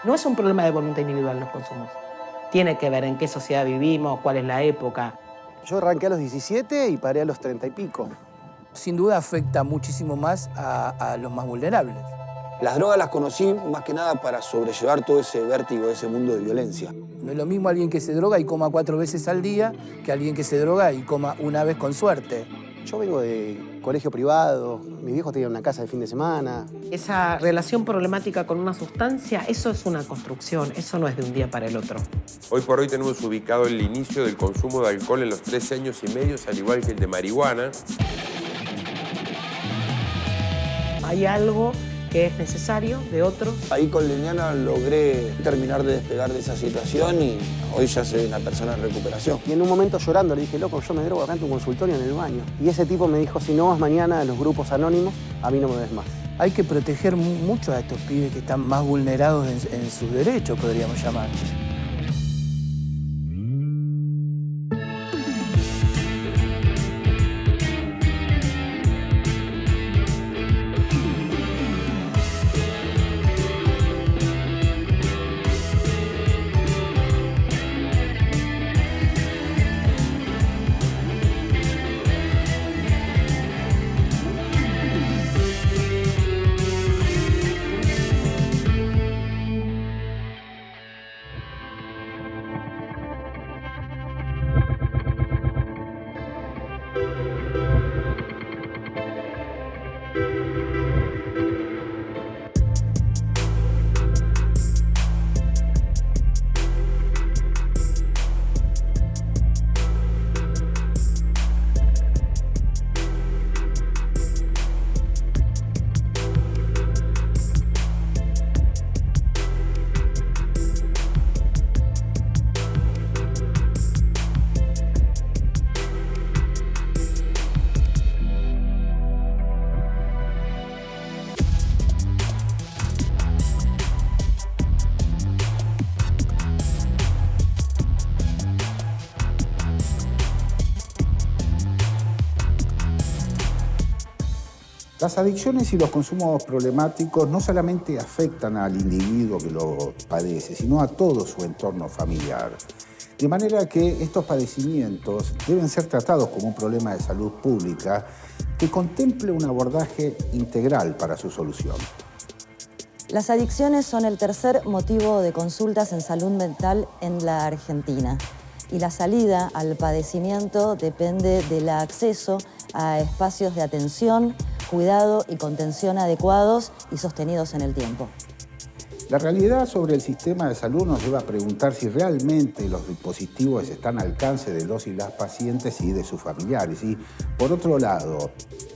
No es un problema de voluntad individual los consumos. Tiene que ver en qué sociedad vivimos, cuál es la época. Yo arranqué a los 17 y paré a los 30 y pico. Sin duda afecta muchísimo más a los más vulnerables. Las drogas las conocí más que nada para sobrellevar todo ese vértigo, ese mundo de violencia. No es lo mismo alguien que se droga y coma 4 veces al día que alguien que se droga y coma una vez con suerte. Yo vengo de colegio privado, mis viejos tenían una casa de fin de semana. Esa relación problemática con una sustancia, eso es una construcción, eso no es de un día para el otro. Hoy por hoy tenemos ubicado el inicio del consumo de alcohol en los 13 años y medio, al igual que el de marihuana. Hay algo que es necesario de otros. Ahí con Liliana logré terminar de despegar de esa situación y hoy ya soy una persona en recuperación. Y en un momento llorando le dije, loco, yo me drogo acá en tu consultorio en el baño. Y ese tipo me dijo, si no vas mañana a los grupos anónimos, a mí no me ves más. Hay que proteger mucho a estos pibes que están más vulnerados en sus derechos, podríamos llamar. Las adicciones y los consumos problemáticos no solamente afectan al individuo que lo padece, sino a todo su entorno familiar. De manera que estos padecimientos deben ser tratados como un problema de salud pública que contemple un abordaje integral para su solución. Las adicciones son el tercer motivo de consultas en salud mental en la Argentina. Y la salida al padecimiento depende del acceso a espacios de atención, cuidado y contención adecuados y sostenidos en el tiempo. La realidad sobre el sistema de salud nos lleva a preguntar si realmente los dispositivos están al alcance de los y las pacientes y de sus familiares. Y, por otro lado,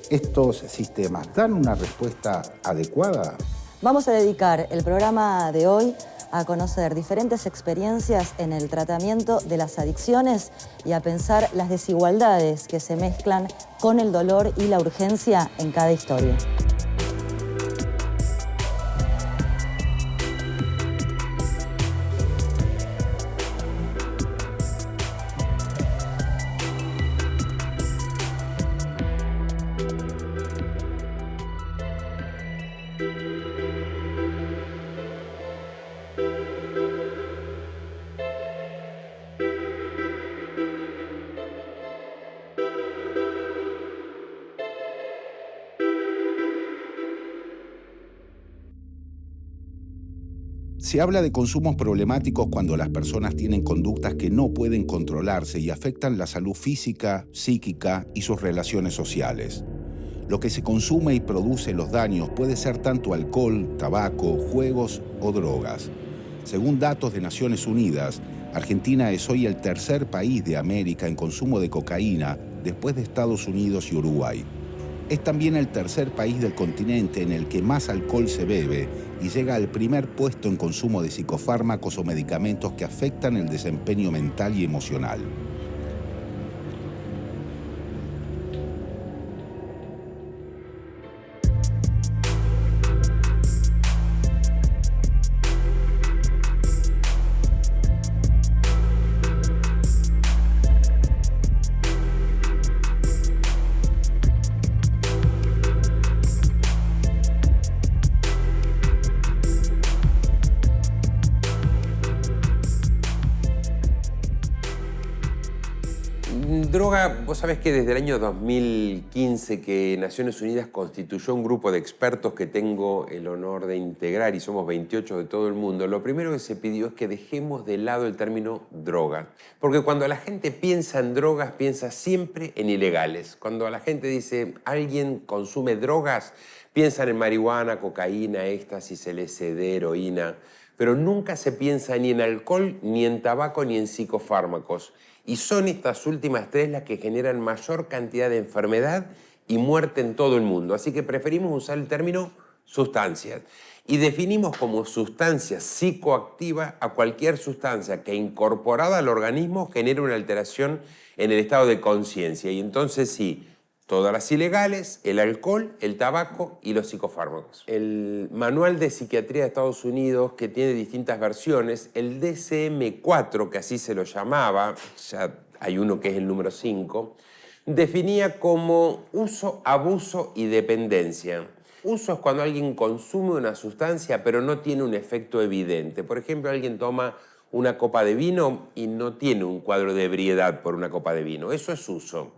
¿estos sistemas dan una respuesta adecuada? Vamos a dedicar el programa de hoy a conocer diferentes experiencias en el tratamiento de las adicciones y a pensar las desigualdades que se mezclan con el dolor y la urgencia en cada historia. Se habla de consumos problemáticos cuando las personas tienen conductas que no pueden controlarse y afectan la salud física, psíquica y sus relaciones sociales. Lo que se consume y produce los daños puede ser tanto alcohol, tabaco, juegos o drogas. Según datos de Naciones Unidas, Argentina es hoy el tercer país de América en consumo de cocaína después de Estados Unidos y Uruguay. Es también el tercer país del continente en el que más alcohol se bebe y llega al primer puesto en consumo de psicofármacos o medicamentos que afectan el desempeño mental y emocional. Droga, vos sabés que desde el año 2015 que Naciones Unidas constituyó un grupo de expertos que tengo el honor de integrar y somos 28 de todo el mundo, lo primero que se pidió es que dejemos de lado el término droga. Porque cuando la gente piensa en drogas, piensa siempre en ilegales. Cuando la gente dice alguien consume drogas, piensan en marihuana, cocaína, éxtasis, LSD, heroína, pero nunca se piensa ni en alcohol, ni en tabaco, ni en psicofármacos. Y son estas últimas tres las que generan mayor cantidad de enfermedad y muerte en todo el mundo. Así que preferimos usar el término sustancias. Y definimos como sustancia psicoactiva a cualquier sustancia que incorporada al organismo genere una alteración en el estado de conciencia. Y entonces sí, todas las ilegales, el alcohol, el tabaco y los psicofármacos. El Manual de Psiquiatría de Estados Unidos, que tiene distintas versiones, el DSM-4, que así se lo llamaba, ya hay uno que es el número 5, definía como uso, abuso y dependencia. Uso es cuando alguien consume una sustancia pero no tiene un efecto evidente. Por ejemplo, alguien toma una copa de vino y no tiene un cuadro de ebriedad por una copa de vino. Eso es uso.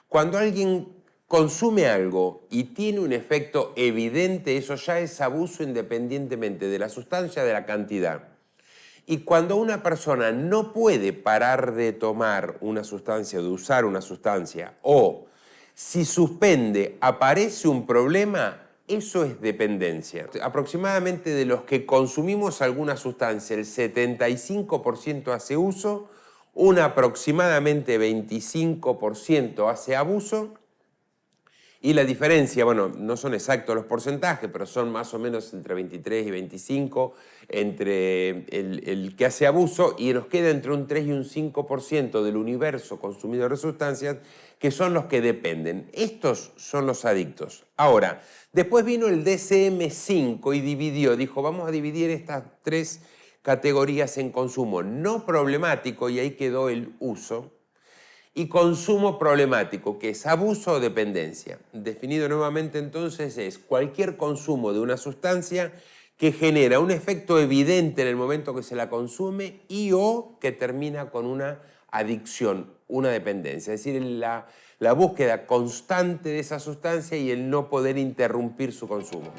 Cuando alguien consume algo y tiene un efecto evidente, eso ya es abuso independientemente de la sustancia, de la cantidad. Y cuando una persona no puede parar de tomar una sustancia, de usar una sustancia, o si suspende, aparece un problema, eso es dependencia. Aproximadamente de los que consumimos alguna sustancia, el 75% hace uso, un aproximadamente 25% hace abuso, y la diferencia, bueno, no son exactos los porcentajes, pero son más o menos entre 23 y 25 entre el que hace abuso, y nos queda entre un 3 y un 5% del universo consumidor de sustancias que son los que dependen. Estos son los adictos. Ahora, después vino el DSM-5 y dividió, dijo, vamos a dividir estas tres categorías en consumo no problemático, y ahí quedó el uso, y consumo problemático, que es abuso o dependencia. Definido nuevamente entonces es cualquier consumo de una sustancia que genera un efecto evidente en el momento que se la consume y o que termina con una adicción, una dependencia. Es decir, la búsqueda constante de esa sustancia y el no poder interrumpir su consumo.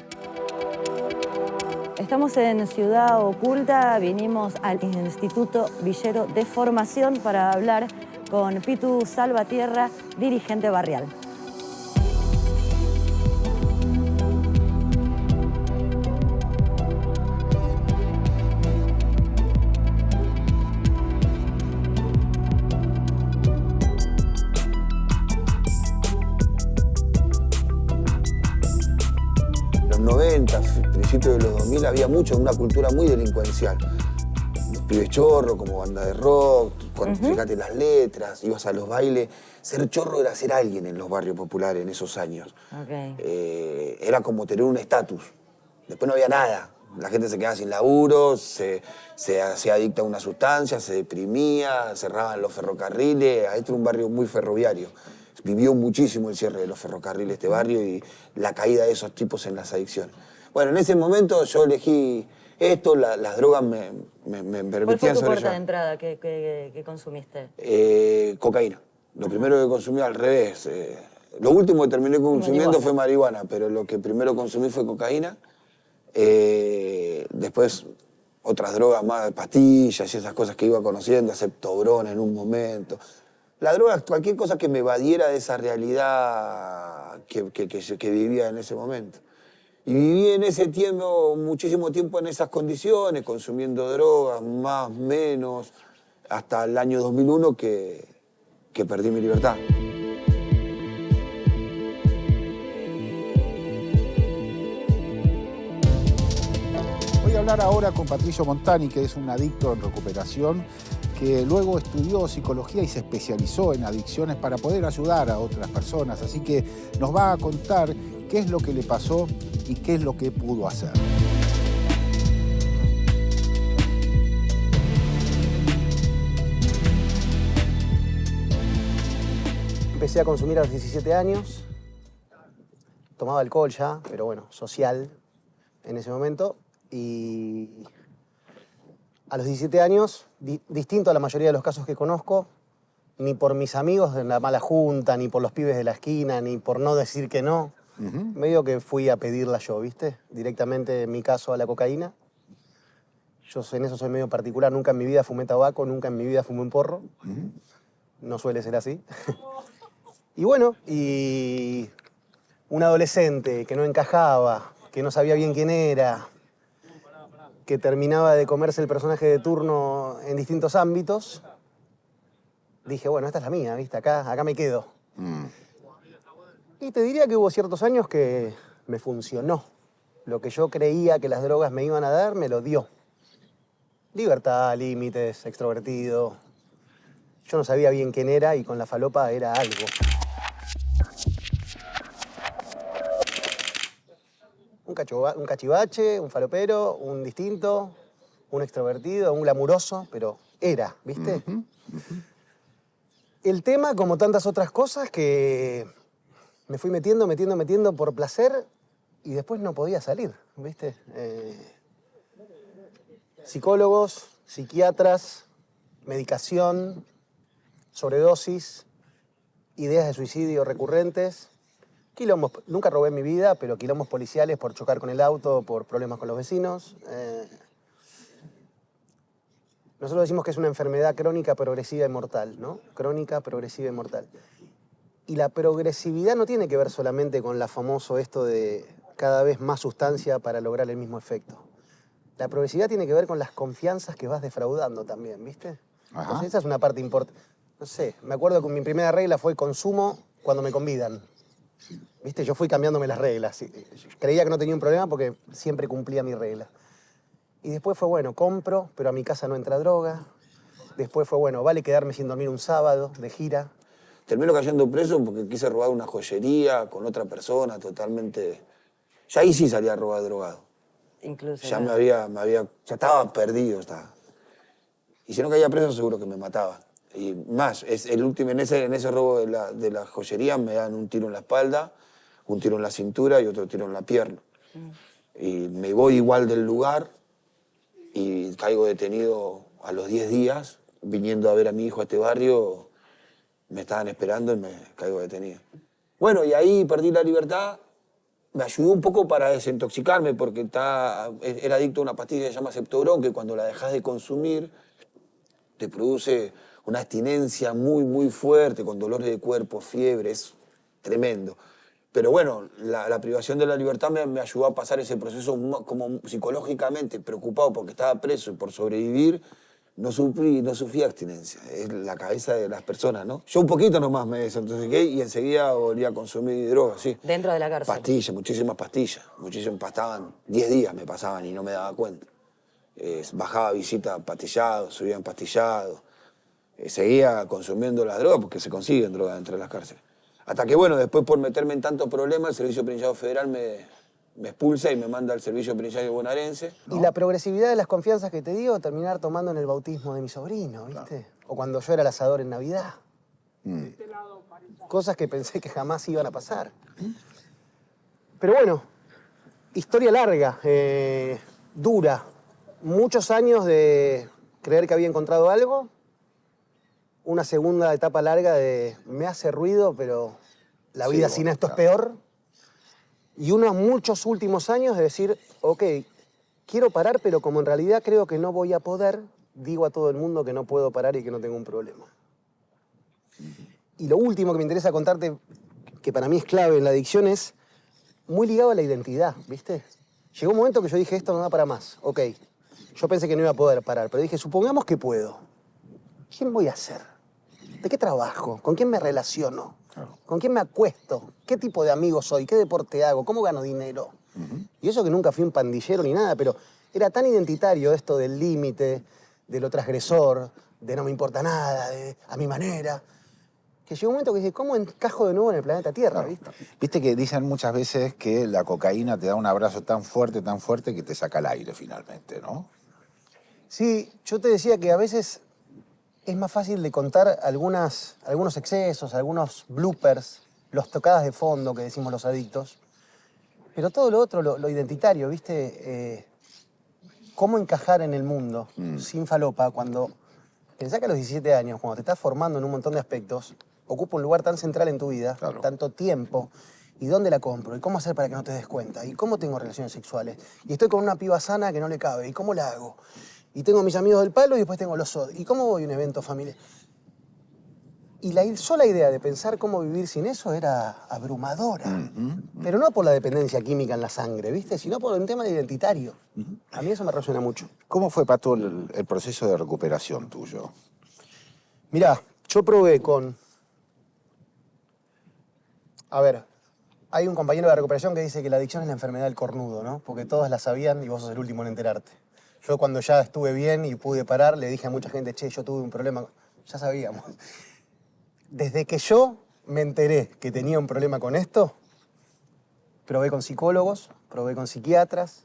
Estamos en Ciudad Oculta, vinimos al Instituto Villero de Formación para hablar con Pitu Salvatierra, dirigente barrial. Los 90, principios de los 2000, había una cultura muy delincuencial. Los pibes chorros, como banda de rock, fíjate las letras, ibas a los bailes. Ser chorro era ser alguien en los barrios populares en esos años. Okay. Era como tener un estatus. Después no había nada. La gente se quedaba sin laburo, se hacía adicta a una sustancia, se deprimía, cerraban los ferrocarriles. Este era un barrio muy ferroviario. Vivió muchísimo el cierre de los ferrocarriles este barrio y la caída de esos tipos en las adicciones. Bueno, en ese momento yo elegí esto, las drogas me permitían ¿Cuál fue tu puerta sobrellevar. de entrada que consumiste? Cocaína. Lo primero que consumí al revés. Lo último que terminé consumiendo fue marihuana, pero lo que primero consumí fue cocaína. Después otras drogas más, pastillas y esas cosas que iba conociendo, Septobrón en un momento. La droga, cualquier cosa que me evadiera de esa realidad que vivía en ese momento. Y viví en ese tiempo, muchísimo tiempo en esas condiciones, consumiendo drogas, más, menos, hasta el año 2001 que perdí mi libertad. Voy a hablar ahora con Patricio Montani, que es un adicto en recuperación, que luego estudió psicología y se especializó en adicciones para poder ayudar a otras personas. Así que nos va a contar qué es lo que le pasó y qué es lo que pudo hacer. Empecé a consumir a los 17 años. Tomaba alcohol ya, pero bueno, social en ese momento. Y a los 17 años, distinto a la mayoría de los casos que conozco, ni por mis amigos en la mala junta, ni por los pibes de la esquina, ni por no decir que no. Medio que fui a pedirla yo, ¿viste? Directamente, en mi caso, a la cocaína. Yo en eso soy medio particular. Nunca en mi vida fumé tabaco, nunca en mi vida fumé un porro. No suele ser así. Y bueno, y un adolescente que no encajaba, que no sabía bien quién era, que terminaba de comerse el personaje de turno en distintos ámbitos, dije, bueno, esta es la mía, ¿viste? Acá me quedo. Y te diría que hubo ciertos años que me funcionó. Lo que yo creía que las drogas me iban a dar, me lo dio. Libertad, límites, extrovertido. Yo no sabía bien quién era y con la falopa era algo. Un cachivache, un falopero, un distinto, un extrovertido, un glamuroso, pero era, ¿viste? El tema, como tantas otras cosas, que me fui metiendo por placer y después no podía salir, ¿viste? Psicólogos, psiquiatras, medicación, sobredosis, ideas de suicidio recurrentes, quilombos. Nunca robé en mi vida, pero quilombos policiales por chocar con el auto, por problemas con los vecinos. Nosotros decimos que es una enfermedad crónica, progresiva y mortal, ¿no? Crónica, progresiva y mortal. Y la progresividad no tiene que ver solamente con la famoso esto de cada vez más sustancia para lograr el mismo efecto. La progresividad tiene que ver con las confianzas que vas defraudando también, ¿viste? Entonces esa es una parte importante. No sé, me acuerdo que mi primera regla fue consumo cuando me convidan. ¿Viste? Yo fui cambiándome las reglas. Creía que no tenía un problema porque siempre cumplía mi regla. Y después fue, bueno, compro, pero a mi casa no entra droga. Después fue, bueno, vale quedarme sin dormir un sábado de gira. Termino cayendo preso porque quise robar una joyería con otra persona totalmente... Ya ahí sí salía a robar drogado. Incluso. Ya ya estaba perdido. Y si no caía preso seguro que me mataban. Y más, en ese robo de la joyería me dan un tiro en la espalda, un tiro en la cintura y otro tiro en la pierna. Y me voy igual del lugar y caigo detenido a los 10 días, viniendo a ver a mi hijo a este barrio, me estaban esperando y me caigo detenido. Bueno, y ahí perdí la libertad, me ayudó un poco para desintoxicarme porque era adicto a una pastilla que se llama Septobrón, que cuando la dejas de consumir te produce una abstinencia muy, muy fuerte, con dolores de cuerpo, fiebre, es tremendo. Pero bueno, la privación de la libertad me ayudó a pasar ese proceso como psicológicamente preocupado porque estaba preso y por sobrevivir, no sufrí abstinencia. Es la cabeza de las personas, ¿no? Yo un poquito nomás me desintoxiqué y enseguida volví a consumir drogas, sí. Dentro de la cárcel. Pastillas, muchísimas pastillas. Pasaban 10 días me pasaban y no me daba cuenta. Bajaba visita empastillado, subía empastillado. Seguía consumiendo las drogas porque se consiguen drogas dentro de las cárceles. Hasta que, bueno, después por meterme en tantos problemas, el Servicio Penitenciario Federal me expulsa y me manda al Servicio Penitenciario Bonaerense. ¿No? Y la progresividad de las confianzas que te digo, terminar tomando en el bautismo de mi sobrino, ¿viste? Claro. O cuando yo era el asador en Navidad. Cosas que pensé que jamás iban a pasar. Pero bueno, historia larga, dura. Muchos años de creer que había encontrado algo. Una segunda etapa larga de me hace ruido, pero la vida sin esto es peor. Y unos muchos últimos años de decir, ok, quiero parar, pero como en realidad creo que no voy a poder, digo a todo el mundo que no puedo parar y que no tengo un problema. Y lo último que me interesa contarte, que para mí es clave en la adicción, es muy ligado a la identidad, ¿viste? Llegó un momento que yo dije, esto no da para más. Ok, yo pensé que no iba a poder parar, pero dije, supongamos que puedo. ¿Quién voy a ser? ¿De qué trabajo? ¿Con quién me relaciono? ¿Con quién me acuesto? ¿Qué tipo de amigo soy? ¿Qué deporte hago? ¿Cómo gano dinero? Y eso que nunca fui un pandillero ni nada, pero era tan identitario esto del límite, de lo transgresor, de no me importa nada, de a mi manera, que llegó un momento que dije, ¿cómo encajo de nuevo en el planeta Tierra? Claro. ¿Viste? Viste que dicen muchas veces que la cocaína te da un abrazo tan fuerte que te saca el aire finalmente, ¿no? Sí, yo te decía que a veces es más fácil de contar algunos excesos, algunos bloopers, los tocadas de fondo que decimos los adictos, pero todo lo otro, lo identitario, ¿viste? Cómo encajar en el mundo sin falopa cuando Pensá que a los 17 años, cuando te estás formando en un montón de aspectos, ocupa un lugar tan central en tu vida, Claro. tanto tiempo, y dónde la compro, y cómo hacer para que no te des cuenta, y cómo tengo relaciones sexuales, y estoy con una piba sana que no le cabe, y cómo la hago, y tengo mis amigos del palo y después tengo los SOD, y cómo voy a un evento familiar. Y la sola idea de pensar cómo vivir sin eso era abrumadora. Pero no por la dependencia química en la sangre, ¿viste? Sino por un tema identitario. A mí eso me resuena mucho. ¿Cómo fue, Pato, el proceso de recuperación tuyo? Mirá, yo probé con... A ver, hay un compañero de recuperación que dice que la adicción es la enfermedad del cornudo, ¿no? Porque todos la sabían y vos sos el último en enterarte. Yo cuando ya estuve bien y pude parar, le dije a mucha gente, che, yo tuve un problema. Ya sabíamos. Desde que yo me enteré que tenía un problema con esto, probé con psicólogos, probé con psiquiatras,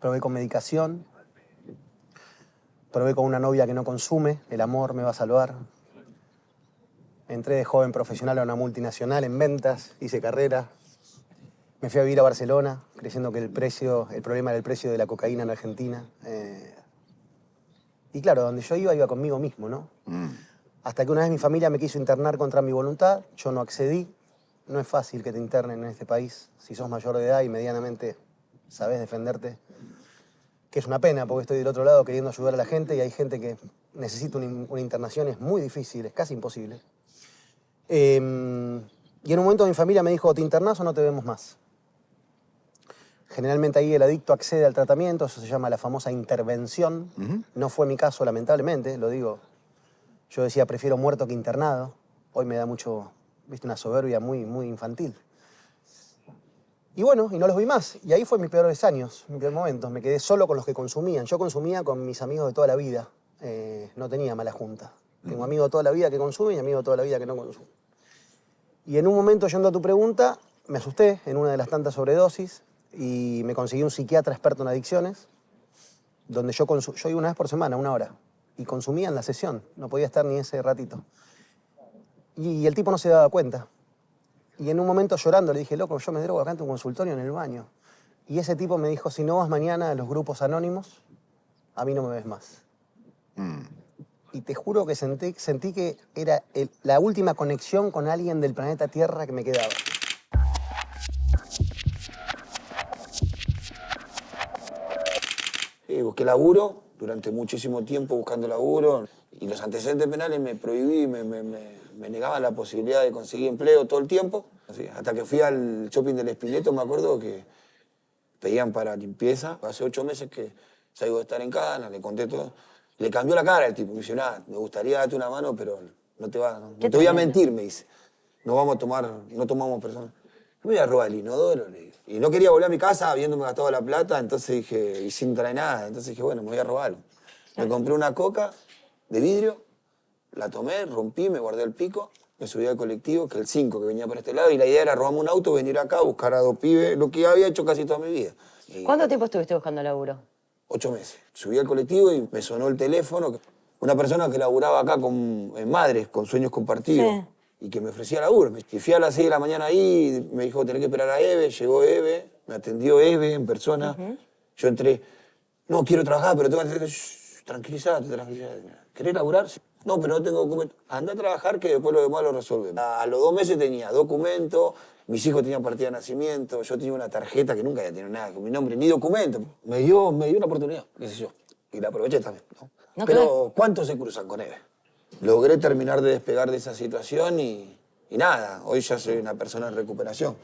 probé con medicación, probé con una novia que no consume, el amor me va a salvar. Entré de joven profesional a una multinacional en ventas, hice carrera. Me fui a vivir a Barcelona, creyendo que el problema era el precio de la cocaína en Argentina. Y claro, donde yo iba conmigo mismo, ¿no? Hasta que una vez mi familia me quiso internar contra mi voluntad, yo no accedí. No es fácil que te internen en este país si sos mayor de edad y medianamente sabés defenderte. Que es una pena, porque estoy del otro lado queriendo ayudar a la gente y hay gente que necesita una internación, es muy difícil, es casi imposible. Y en un momento mi familia me dijo, o te internás o no te vemos más. Generalmente ahí el adicto accede al tratamiento, eso se llama la famosa intervención. No fue mi caso, lamentablemente, lo digo. Yo decía, prefiero muerto que internado. Hoy me da mucho, viste, una soberbia muy, muy infantil. Y bueno, y no los vi más. Y ahí fue mis peores años, mis peores momentos. Me quedé solo con los que consumían. Yo consumía con mis amigos de toda la vida. No tenía mala junta. Tengo amigos de toda la vida que consumen y amigos de toda la vida que no consumen. Y en un momento, yendo a tu pregunta, me asusté en una de las tantas sobredosis y me conseguí un psiquiatra experto en adicciones, donde yo iba una vez por semana, 1 hora, y consumía en la sesión. No podía estar ni ese ratito. Y el tipo no se daba cuenta. Y en un momento llorando le dije, loco, yo me drogo acá en tu consultorio en el baño. Y ese tipo me dijo, si no vas mañana a los grupos anónimos, a mí no me ves más. Y te juro que sentí que era la última conexión con alguien del planeta Tierra que me quedaba. Busqué laburo durante muchísimo tiempo buscando laburo y los antecedentes penales me prohibí, me negaban la posibilidad de conseguir empleo todo el tiempo. Así, hasta que fui al shopping del Espileto, me acuerdo que pedían para limpieza. Hace 8 meses que salgo de estar en Cana, le conté todo. Le cambió la cara el tipo, me dice, nada, me gustaría darte una mano, pero no te voy a mentir, me dice. No tomamos personas. Me voy a robar el inodoro, le digo. Y no quería volver a mi casa habiéndome gastado la plata, entonces dije, y sin traer nada. Entonces dije, bueno, me voy a robarlo. Me compré una coca de vidrio, la tomé, rompí, me guardé el pico, me subí al colectivo, que el 5 que venía por este lado, y la idea era robarme un auto, venir acá, buscar a 2 pibes, lo que había hecho casi toda mi vida. ¿Cuánto tiempo estuviste buscando laburo? 8 meses. Subí al colectivo y me sonó el teléfono. Una persona que laburaba acá en Madres, con Sueños Compartidos. Sí. Y que me ofrecía laburo. Y fui a las 6 de la mañana ahí, me dijo, tenés que esperar a Eve. Llegó Eve, me atendió Eve en persona. Yo entré, no, quiero trabajar, pero tengo que... Tranquilízate. ¿Querés laburar? No, pero no tengo documento. Anda a trabajar que después lo demás lo resuelve. A los 2 meses tenía documento, mis hijos tenían partida de nacimiento, yo tenía una tarjeta que nunca había tenido nada con mi nombre, ni documento. Me dio una oportunidad, qué sé yo. Y la aproveché también, ¿no? Pero ¿cuántos se cruzan con Eve? Logré terminar de despegar de esa situación y nada, hoy ya soy una persona en recuperación.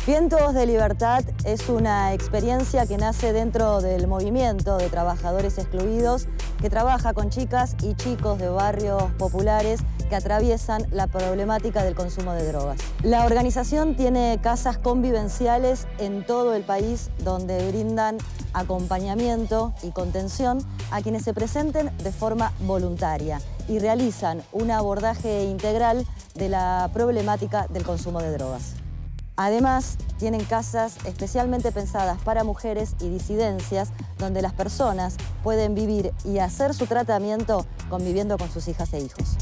Vientos de Libertad es una experiencia que nace dentro del movimiento de trabajadores excluidos que trabaja con chicas y chicos de barrios populares que atraviesan la problemática del consumo de drogas. La organización tiene casas convivenciales en todo el país donde brindan acompañamiento y contención a quienes se presenten de forma voluntaria y realizan un abordaje integral de la problemática del consumo de drogas. Además, tienen casas especialmente pensadas para mujeres y disidencias donde las personas pueden vivir y hacer su tratamiento conviviendo con sus hijas e hijos.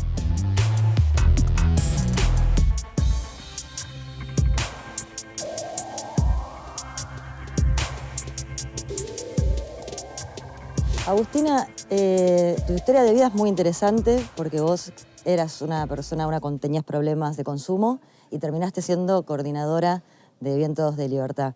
Agustina, tu historia de vida es muy interesante porque vos eras una persona, tenías problemas de consumo y terminaste siendo coordinadora de Vientos de Libertad.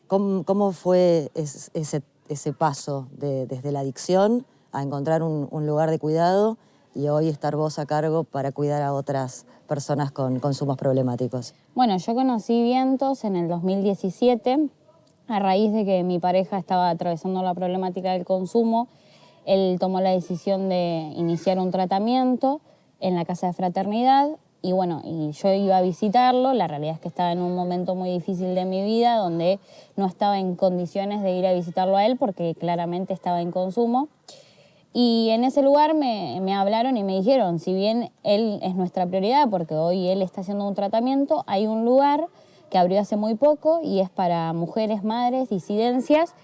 ¿Cómo fue ese paso desde la adicción a encontrar un lugar de cuidado y hoy estar vos a cargo para cuidar a otras personas con consumos problemáticos? Bueno, yo conocí Vientos en el 2017 a raíz de que mi pareja estaba atravesando la problemática del consumo. Él tomó la decisión de iniciar un tratamiento en la Casa de Fraternidad y bueno, y yo iba a visitarlo. La realidad es que estaba en un momento muy difícil de mi vida donde no estaba en condiciones de ir a visitarlo a él porque claramente estaba en consumo. Y en ese lugar me hablaron y me dijeron, si bien él es nuestra prioridad porque hoy él está haciendo un tratamiento, hay un lugar que abrió hace muy poco y es para mujeres, madres, disidencias,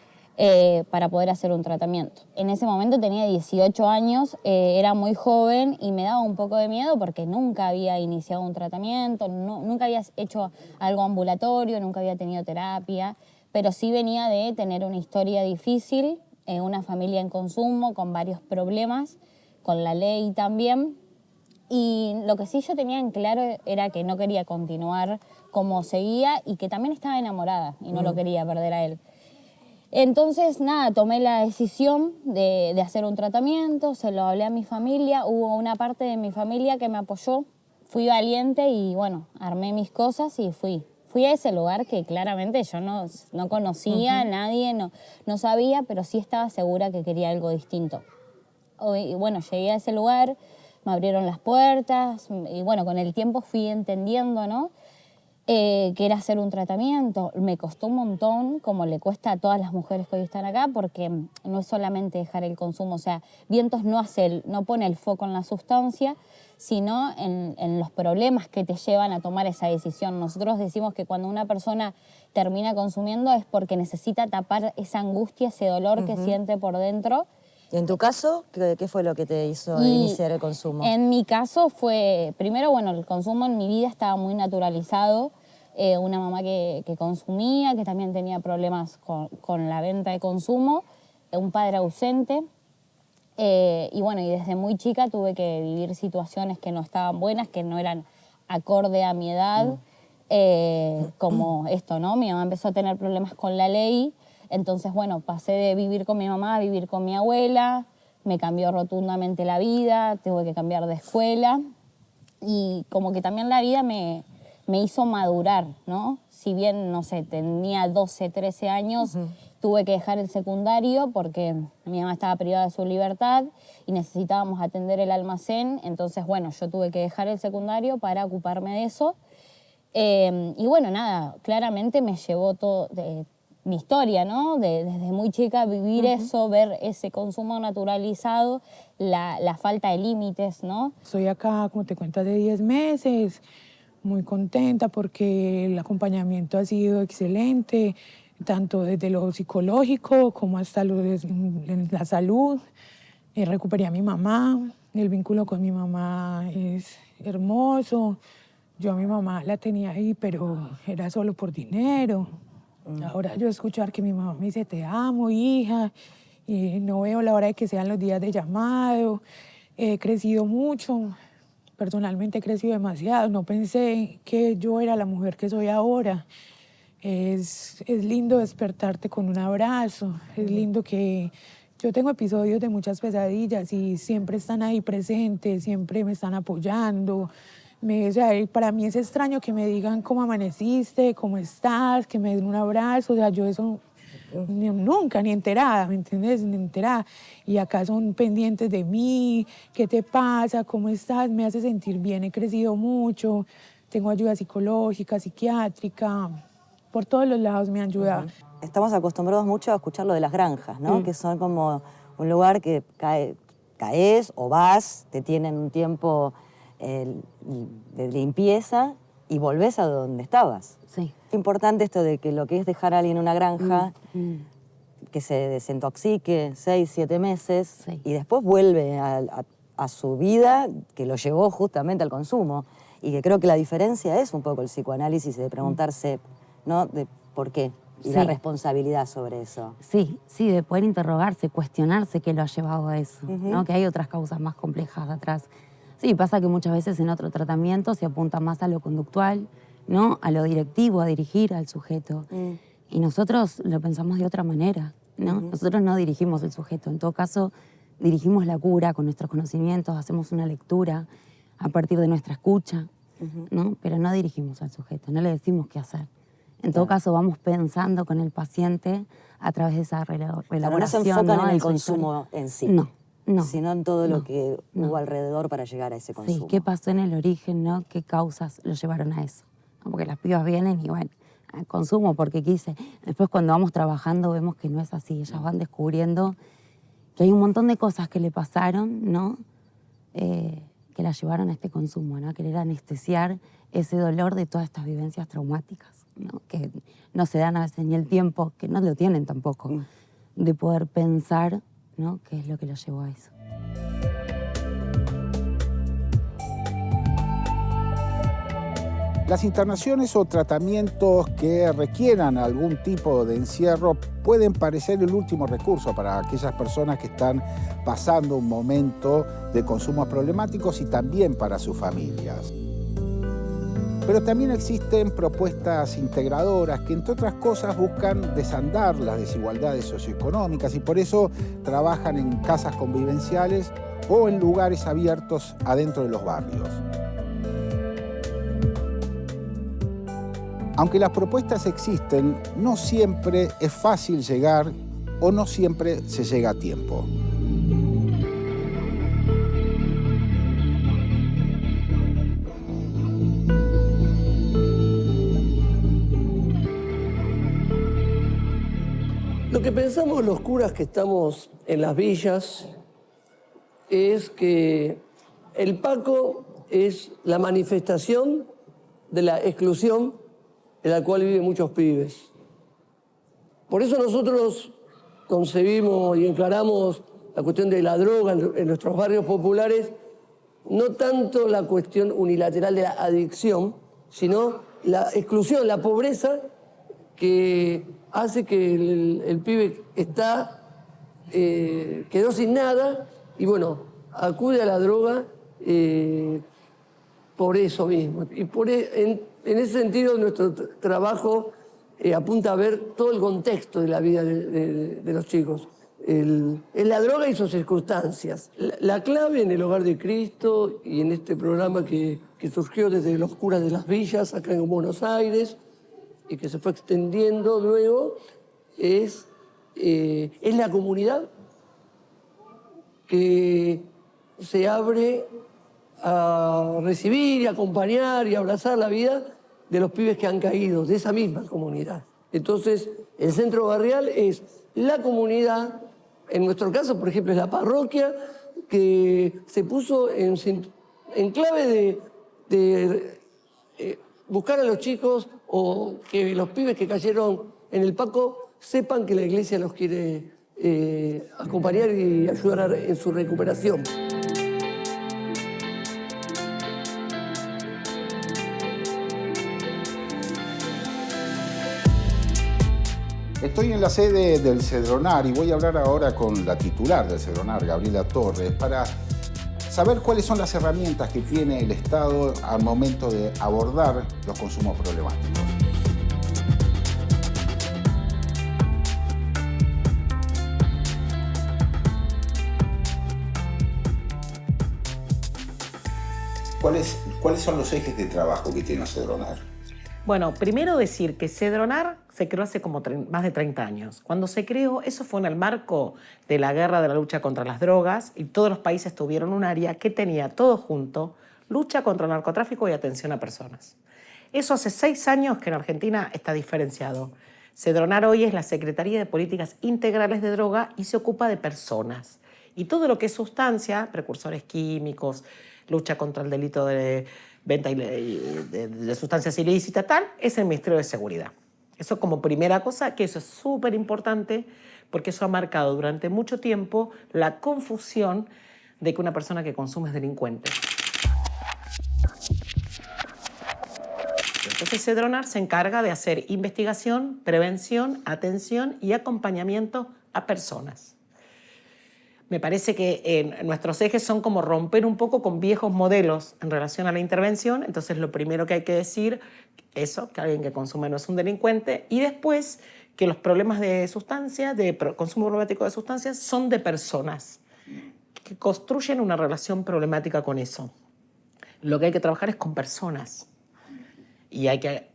para poder hacer un tratamiento. En ese momento tenía 18 años, era muy joven y me daba un poco de miedo porque nunca había iniciado un tratamiento, nunca había hecho algo ambulatorio, nunca había tenido terapia, pero sí venía de tener una historia difícil, una familia en consumo con varios problemas, con la ley también. Y lo que sí yo tenía en claro era que no quería continuar como seguía y que también estaba enamorada y no lo quería perder a él. Entonces, nada, tomé la decisión de hacer un tratamiento, se lo hablé a mi familia, hubo una parte de mi familia que me apoyó, fui valiente y bueno, armé mis cosas y fui. Fui a ese lugar que claramente yo no conocía a nadie, no sabía, pero sí estaba segura que quería algo distinto. Y bueno, llegué a ese lugar, me abrieron las puertas y bueno, con el tiempo fui entendiendo, ¿no? Que era hacer un tratamiento. Me costó un montón, como le cuesta a todas las mujeres que hoy están acá, porque no es solamente dejar el consumo. O sea, Vientos no pone el foco en la sustancia, sino en los problemas que te llevan a tomar esa decisión. Nosotros decimos que cuando una persona termina consumiendo es porque necesita tapar esa angustia, ese dolor que siente por dentro. ¿Y en tu caso, qué fue lo que te hizo iniciar el consumo? En mi caso fue, primero, bueno, el consumo en mi vida estaba muy naturalizado. Una mamá que consumía, que también tenía problemas con la venta de consumo, un padre ausente. Y bueno, y desde muy chica tuve que vivir situaciones que no estaban buenas, que no eran acorde a mi edad, como esto, ¿no? Mi mamá empezó a tener problemas con la ley. Entonces, bueno, pasé de vivir con mi mamá a vivir con mi abuela, me cambió rotundamente la vida, tuve que cambiar de escuela y como que también la vida me hizo madurar, ¿no? Si bien, no sé, tenía 12, 13 años, tuve que dejar el secundario porque mi mamá estaba privada de su libertad y necesitábamos atender el almacén, entonces, bueno, yo tuve que dejar el secundario para ocuparme de eso. Y bueno, nada, claramente me llevó todo... mi historia, ¿no? Desde muy chica vivir eso, ver ese consumo naturalizado, la falta de límites, ¿no? Estoy acá, como te cuento, de 10 meses, muy contenta porque el acompañamiento ha sido excelente, tanto desde lo psicológico como hasta la salud. Recuperé a mi mamá, el vínculo con mi mamá es hermoso. Yo a mi mamá la tenía ahí, pero era solo por dinero. Ahora yo escuchar que mi mamá me dice, te amo, hija, y no veo la hora de que sean los días de llamado. He crecido mucho, personalmente he crecido demasiado. No pensé que yo era la mujer que soy ahora. Es lindo despertarte con un abrazo, es lindo que... Yo tengo episodios de muchas pesadillas y siempre están ahí presentes, siempre me están apoyando. O sea, para mí es extraño que me digan cómo amaneciste, cómo estás, que me den un abrazo. O sea, yo eso nunca, ni enterada, ¿me entiendes? Ni enterada. Y acá son pendientes de mí, ¿qué te pasa? ¿Cómo estás? Me hace sentir bien, he crecido mucho. Tengo ayuda psicológica, psiquiátrica, por todos los lados me han ayudado. Estamos acostumbrados mucho a escuchar lo de las granjas, ¿no? Que son como un lugar que caes o vas, te tienen un tiempo... de limpieza y volvés a donde estabas. Sí. Es importante esto de que lo que es dejar a alguien en una granja, que se desintoxique 6, 7 meses y después vuelve a su vida que lo llevó justamente al consumo. Y que creo que la diferencia es un poco el psicoanálisis de preguntarse, ¿no? De por qué y la responsabilidad sobre eso. Sí, de poder interrogarse, cuestionarse qué lo ha llevado a eso, ¿no? Que hay otras causas más complejas atrás. Sí, pasa que muchas veces en otro tratamiento se apunta más a lo conductual, ¿no? A lo directivo, a dirigir al sujeto. Y nosotros lo pensamos de otra manera, ¿no? Nosotros no dirigimos el sujeto, en todo caso dirigimos la cura con nuestros conocimientos, hacemos una lectura a partir de nuestra escucha, ¿no? Pero no dirigimos al sujeto, no le decimos qué hacer. En todo caso, vamos pensando con el paciente a través de esa relaboración. No se enfocan en el consumo en sí. No. Sino en todo lo que hubo alrededor para llegar a ese consumo. Sí, qué pasó en el origen, ¿no? ¿Qué causas lo llevaron a eso? ¿No? Porque las pibas vienen y bueno, consumo porque quise. Después cuando vamos trabajando vemos que no es así. Ellas van descubriendo que hay un montón de cosas que le pasaron, ¿no? Que la llevaron a este consumo, ¿no? A querer anestesiar ese dolor de todas estas vivencias traumáticas, ¿no? Que no se dan a veces ni el tiempo, que no lo tienen tampoco, de poder pensar, ¿no? Qué es lo que los llevó a eso. Las internaciones o tratamientos que requieran algún tipo de encierro pueden parecer el último recurso para aquellas personas que están pasando un momento de consumos problemáticos y también para sus familias. Pero también existen propuestas integradoras que, entre otras cosas, buscan desandar las desigualdades socioeconómicas y por eso trabajan en casas convivenciales o en lugares abiertos adentro de los barrios. Aunque las propuestas existen, no siempre es fácil llegar o no siempre se llega a tiempo. Lo que pensamos los curas que estamos en las villas es que el PACO es la manifestación de la exclusión en la cual viven muchos pibes. Por eso nosotros concebimos y encaramos la cuestión de la droga en nuestros barrios populares, no tanto la cuestión unilateral de la adicción, sino la exclusión, la pobreza que hace que el pibe quedó sin nada y bueno, acude a la droga por eso mismo. Y en ese sentido nuestro trabajo apunta a ver todo el contexto de la vida de los chicos. En la droga y sus circunstancias. La clave en el Hogar de Cristo y en este programa que surgió desde los curas de las villas acá en Buenos Aires y que se fue extendiendo luego, es la comunidad que se abre a recibir y acompañar y abrazar la vida de los pibes que han caído, de esa misma comunidad. Entonces, el centro barrial es la comunidad, en nuestro caso, por ejemplo, es la parroquia, que se puso en clave de buscar a los chicos o que los pibes que cayeron en el PACO sepan que la iglesia los quiere acompañar y ayudar en su recuperación. Estoy en la sede del Cedronar y voy a hablar ahora con la titular del Cedronar, Gabriela Torres, para saber cuáles son las herramientas que tiene el Estado al momento de abordar los consumos problemáticos. ¿Cuáles son los ejes de trabajo que tiene el Cedronar? Bueno, primero decir que Cedronar se creó hace como más de 30 años. Cuando se creó, eso fue en el marco de la guerra de la lucha contra las drogas y todos los países tuvieron un área que tenía todo junto, lucha contra el narcotráfico y atención a personas. Eso hace 6 años que en Argentina está diferenciado. Cedronar hoy es la Secretaría de Políticas Integrales de Droga y se ocupa de personas. Y todo lo que es sustancia, precursores químicos, lucha contra el delito de venta de sustancias ilícitas, tal, es el Ministerio de Seguridad. Eso como primera cosa, que eso es súper importante porque eso ha marcado durante mucho tiempo la confusión de que una persona que consume es delincuente. Entonces, Sedronar se encarga de hacer investigación, prevención, atención y acompañamiento a personas. Me parece que nuestros ejes son como romper un poco con viejos modelos en relación a la intervención. Entonces, lo primero que hay que decir, eso, que alguien que consume no es un delincuente. Y después, que los problemas de sustancias, de consumo problemático de sustancias, son de personas que construyen una relación problemática con eso. Lo que hay que trabajar es con personas. Y hay que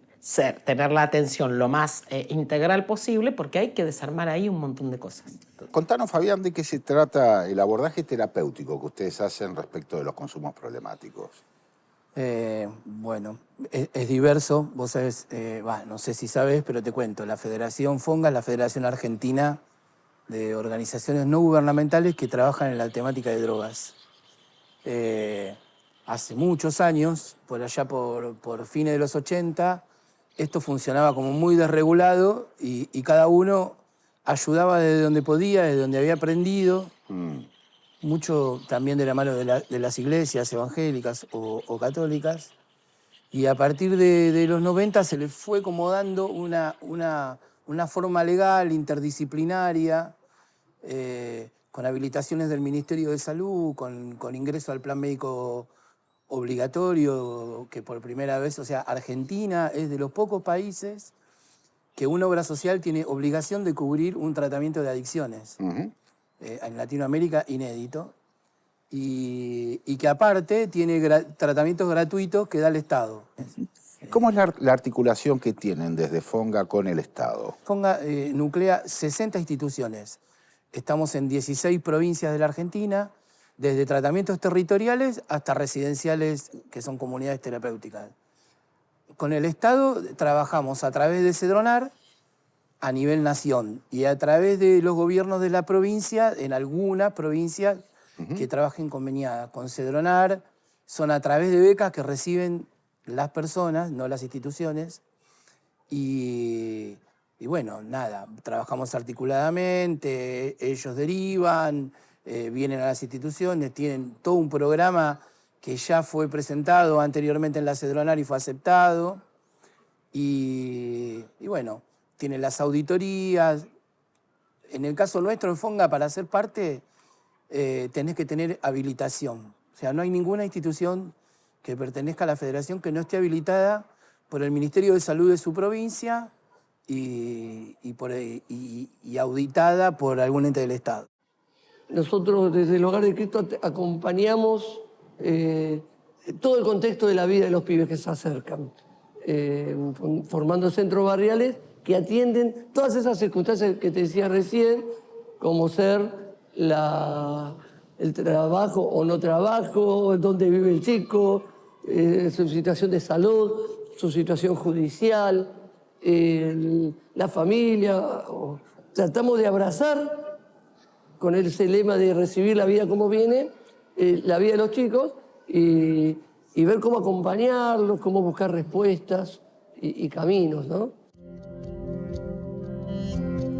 tener la atención lo más integral posible, porque hay que desarmar ahí un montón de cosas. Contanos, Fabián, de qué se trata el abordaje terapéutico que ustedes hacen respecto de los consumos problemáticos. Bueno, es diverso. Vos sabés, no sé si sabés, pero te cuento. La Federación FONGA es la Federación Argentina de Organizaciones No Gubernamentales que trabajan en la temática de drogas. Hace muchos años, por allá por fines de los 80, esto funcionaba como muy desregulado y cada uno ayudaba desde donde podía, desde donde había aprendido. Mucho también de la mano de las iglesias evangélicas o católicas. Y a partir de los 90 se le fue como dando una forma legal, interdisciplinaria, con habilitaciones del Ministerio de Salud, con ingreso al plan médico obligatorio, que por primera vez, o sea, Argentina es de los pocos países que una obra social tiene obligación de cubrir un tratamiento de adicciones. En Latinoamérica, inédito. Y que aparte tiene tratamientos gratuitos que da el Estado. ¿Cómo es la articulación que tienen desde FONGA con el Estado? FONGA nuclea 60 instituciones. Estamos en 16 provincias de la Argentina, desde tratamientos territoriales hasta residenciales, que son comunidades terapéuticas. Con el Estado trabajamos a través de Sedronar a nivel nación y a través de los gobiernos de la provincia, en alguna provincia que trabajen conveniada con Sedronar, son a través de becas que reciben las personas, no las instituciones. Y bueno, nada, trabajamos articuladamente, ellos derivan, vienen a las instituciones, tienen todo un programa que ya fue presentado anteriormente en la Sedronar y fue aceptado. Y bueno, tienen las auditorías. En el caso nuestro, en FONGA, para ser parte, tenés que tener habilitación. O sea, no hay ninguna institución que pertenezca a la federación que no esté habilitada por el Ministerio de Salud de su provincia y auditada por algún ente del Estado. Nosotros desde el Hogar de Cristo acompañamos todo el contexto de la vida de los pibes que se acercan, formando centros barriales que atienden todas esas circunstancias que te decía recién, como ser el trabajo o no trabajo, dónde vive el chico, su situación de salud, su situación judicial, la familia. Tratamos de abrazar con ese lema de recibir la vida como viene, la vida de los chicos, y ver cómo acompañarlos, cómo buscar respuestas y caminos, ¿no?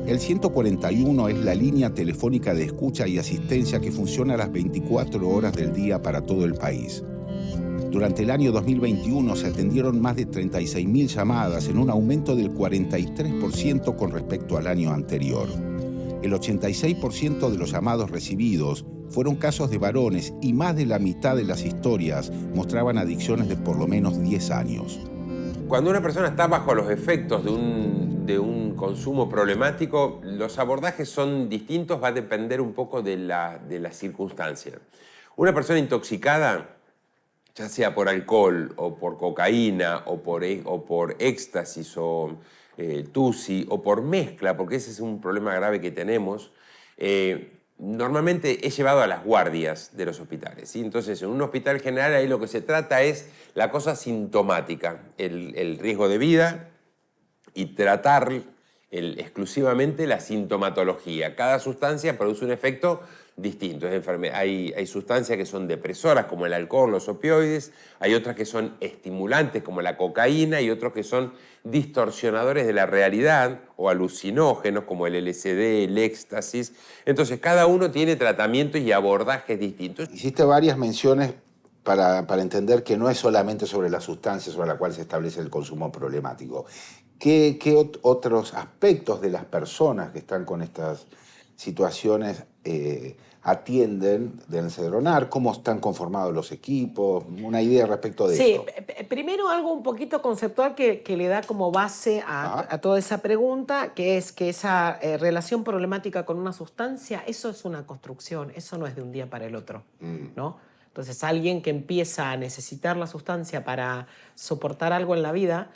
El 141 es la línea telefónica de escucha y asistencia que funciona a las 24 horas del día para todo el país. Durante el año 2021 se atendieron más de 36.000 llamadas, en un aumento del 43% con respecto al año anterior. El 86% de los llamados recibidos fueron casos de varones y más de la mitad de las historias mostraban adicciones de por lo menos 10 años. Cuando una persona está bajo los efectos de un consumo problemático, los abordajes son distintos, va a depender un poco de la circunstancia. Una persona intoxicada, ya sea por alcohol o por cocaína o por éxtasis o tusi o por mezcla, porque ese es un problema grave que tenemos, normalmente es llevado a las guardias de los hospitales, ¿sí? Entonces, en un hospital general ahí lo que se trata es la cosa sintomática, el riesgo de vida y tratar exclusivamente la sintomatología. Cada sustancia produce un efecto distinto. Hay sustancias que son depresoras, como el alcohol, los opioides, hay otras que son estimulantes, como la cocaína, y otros que son distorsionadores de la realidad o alucinógenos, como el LSD, el éxtasis. Entonces, cada uno tiene tratamientos y abordajes distintos. Hiciste varias menciones para entender que no es solamente sobre la sustancia sobre la cual se establece el consumo problemático. ¿Qué otros aspectos de las personas que están con estas situaciones atienden del Cedronar? ¿Cómo están conformados los equipos? Una idea respecto de eso. Sí, primero algo un poquito conceptual que le da como base a toda esa pregunta, que es que esa relación problemática con una sustancia, eso es una construcción, eso no es de un día para el otro, ¿no? Entonces, alguien que empieza a necesitar la sustancia para soportar algo en la vida,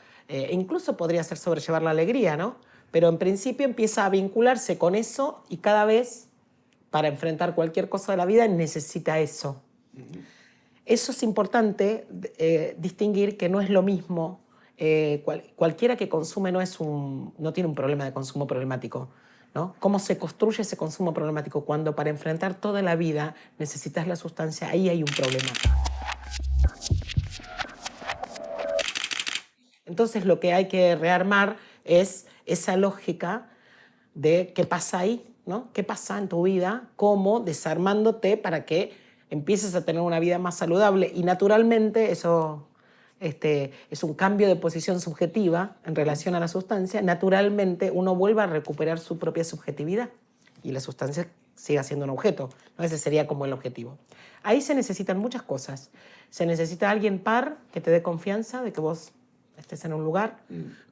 incluso podría ser sobrellevar la alegría, ¿no? Pero en principio empieza a vincularse con eso y cada vez, para enfrentar cualquier cosa de la vida, necesita eso. Eso es importante distinguir que no es lo mismo. Cualquiera que consume no tiene un problema de consumo problemático, ¿no? ¿Cómo se construye ese consumo problemático? Cuando para enfrentar toda la vida necesitas la sustancia, ahí hay un problema. Entonces lo que hay que rearmar es esa lógica de qué pasa ahí, ¿no? ¿Qué pasa en tu vida? ¿Cómo? Desarmándote para que empieces a tener una vida más saludable. Y naturalmente eso es un cambio de posición subjetiva en relación a la sustancia. Naturalmente uno vuelve a recuperar su propia subjetividad y la sustancia siga siendo un objeto, ¿no? Ese sería como el objetivo. Ahí se necesitan muchas cosas. Se necesita alguien par que te dé confianza de que vos estés en un lugar.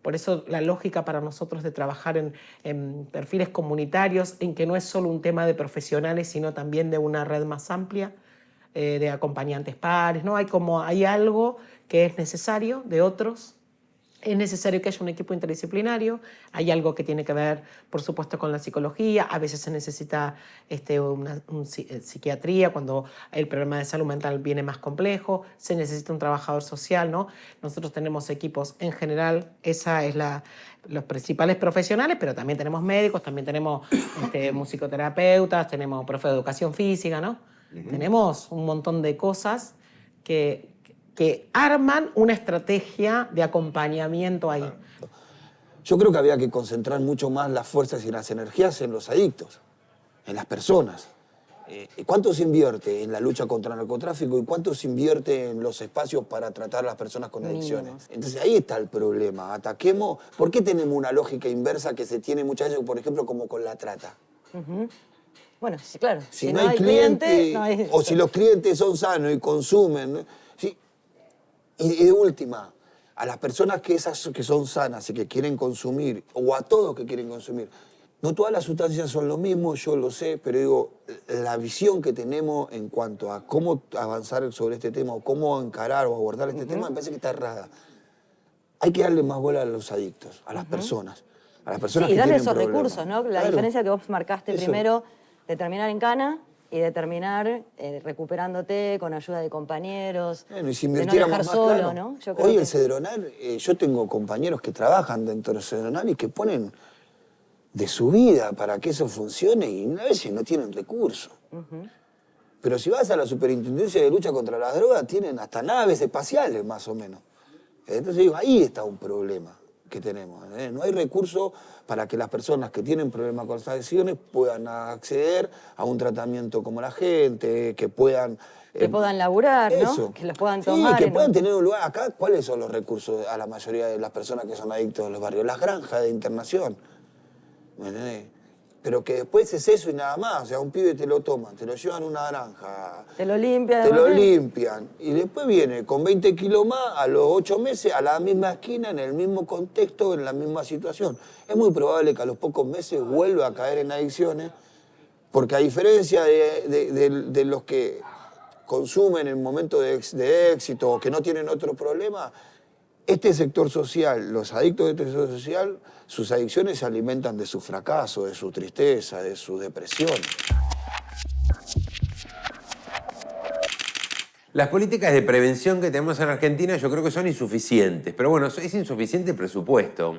Por eso la lógica para nosotros de trabajar en perfiles comunitarios, en que no es solo un tema de profesionales, sino también de una red más amplia, de acompañantes pares, ¿no? Hay algo que es necesario de otros. Es necesario que haya un equipo interdisciplinario, hay algo que tiene que ver, por supuesto, con la psicología, a veces se necesita psiquiatría cuando el problema de salud mental viene más complejo, se necesita un trabajador social, ¿no? Nosotros tenemos equipos en general, esa es los principales profesionales, pero también tenemos médicos, también tenemos musicoterapeutas, tenemos profe de educación física, ¿no? Tenemos un montón de cosas que arman una estrategia de acompañamiento ahí. Yo creo que había que concentrar mucho más las fuerzas y las energías en los adictos, en las personas. ¿Cuánto se invierte en la lucha contra el narcotráfico y cuánto se invierte en los espacios para tratar a las personas con adicciones? Entonces ahí está el problema. Ataquemos. ¿Por qué tenemos una lógica inversa que se tiene muchas veces, por ejemplo, como con la trata? Bueno, sí, claro. Si no hay cliente, no hay... o si los clientes son sanos y consumen, ¿no? ¿Sí? Y de última, a las personas que son sanas y que quieren consumir, o a todos que quieren consumir, no todas las sustancias son lo mismo, yo lo sé, pero digo, la visión que tenemos en cuanto a cómo avanzar sobre este tema, o cómo encarar o abordar este tema, me parece que está errada. Hay que darle más bola a los adictos, a las personas. A las personas sí, y que darle tienen esos problemas. recursos, ¿no? La Claro. diferencia que vos marcaste Eso. primero, de terminar en cana y de terminar recuperándote con ayuda de compañeros, Bueno, y si de no invirtiéramos dejar más, solo, claro. ¿no? Yo creo Hoy que... el Cedronar, yo tengo compañeros que trabajan dentro del Cedronar y que ponen de su vida para que eso funcione y a veces no tienen recursos. Pero si vas a la Superintendencia de Lucha contra las Drogas, tienen hasta naves espaciales, más o menos. Entonces digo, ahí está un problema que tenemos. No hay recursos para que las personas que tienen problemas con las adicciones puedan acceder a un tratamiento como la gente, que puedan... que puedan laburar, eso. ¿no? Que los puedan Sí, tomar. que puedan tener un lugar. Acá, ¿cuáles son los recursos a la mayoría de las personas que son adictos en los barrios? Las granjas de internación. ¿Me entendés? Pero que después es eso y nada más. O sea, un pibe te lo toman, te lo llevan a una granja. Te lo limpian. Te lo limpian. Y después viene con 20 kilos más a los 8 meses a la misma esquina, en el mismo contexto, en la misma situación. Es muy probable que a los pocos meses vuelva a caer en adicciones, porque a diferencia de los que consumen en momentos de éxito o que no tienen otro problema, este sector social, los adictos de este sector social, sus adicciones se alimentan de su fracaso, de su tristeza, de su depresión. Las políticas de prevención que tenemos en Argentina yo creo que son insuficientes, pero bueno, es insuficiente el presupuesto.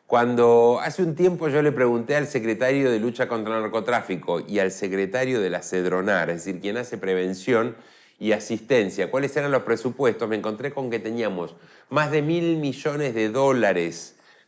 Cuando hace un tiempo yo le pregunté al secretario de Lucha contra el Narcotráfico y al secretario de la Cedronar, es decir, quien hace prevención y asistencia, cuáles eran los presupuestos, me encontré con que teníamos más de $1.000 millones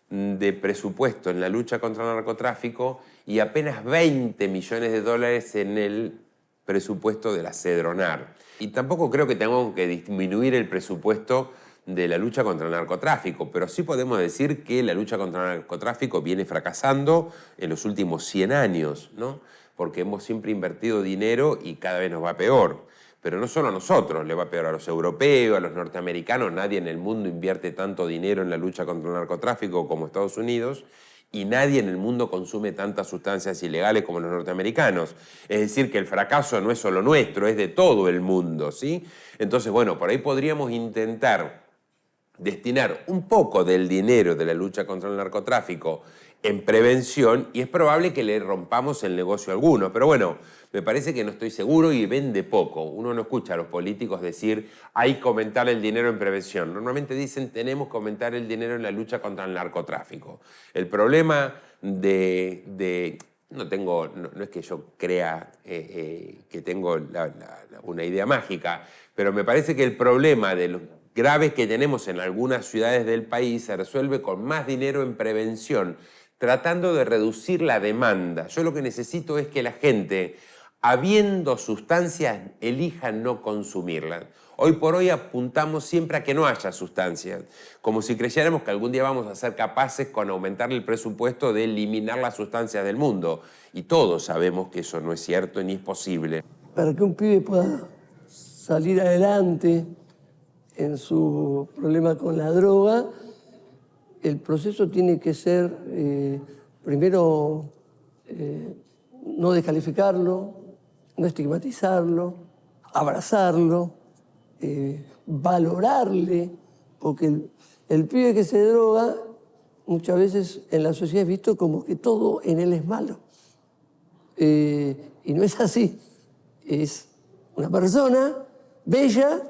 de presupuesto en la lucha contra el narcotráfico y apenas $20 millones en el presupuesto de la Cedronar. Y tampoco creo que tengamos que disminuir el presupuesto de la lucha contra el narcotráfico, pero sí podemos decir que la lucha contra el narcotráfico viene fracasando en los últimos 100 años, ¿no? Porque hemos siempre invertido dinero y cada vez nos va peor. Pero no solo a nosotros, le va peor a los europeos, a los norteamericanos. Nadie en el mundo invierte tanto dinero en la lucha contra el narcotráfico como Estados Unidos, y nadie en el mundo consume tantas sustancias ilegales como los norteamericanos. Es decir, que el fracaso no es solo nuestro, es de todo el mundo, ¿sí? Entonces, bueno, por ahí podríamos intentar destinar un poco del dinero de la lucha contra el narcotráfico en prevención, y es probable que le rompamos el negocio a algunos. Pero bueno, me parece que no estoy seguro y vende poco. Uno no escucha a los políticos decir hay que aumentar el dinero en prevención. Normalmente dicen tenemos que aumentar el dinero en la lucha contra el narcotráfico. El problema no es que yo crea que tengo una idea mágica, pero me parece que el problema de los graves que tenemos en algunas ciudades del país se resuelve con más dinero en prevención, tratando de reducir la demanda. Yo lo que necesito es que la gente, habiendo sustancias, elija no consumirlas. Hoy por hoy apuntamos siempre a que no haya sustancias, como si creyéramos que algún día vamos a ser capaces, con aumentar el presupuesto, de eliminar las sustancias del mundo. Y todos sabemos que eso no es cierto ni es posible. Para que un pibe pueda salir adelante en su problema con la droga, el proceso tiene que ser, primero, no descalificarlo, no estigmatizarlo, abrazarlo, valorarle, porque el pibe que se droga muchas veces en la sociedad es visto como que todo en él es malo. Y no es así. Es una persona bella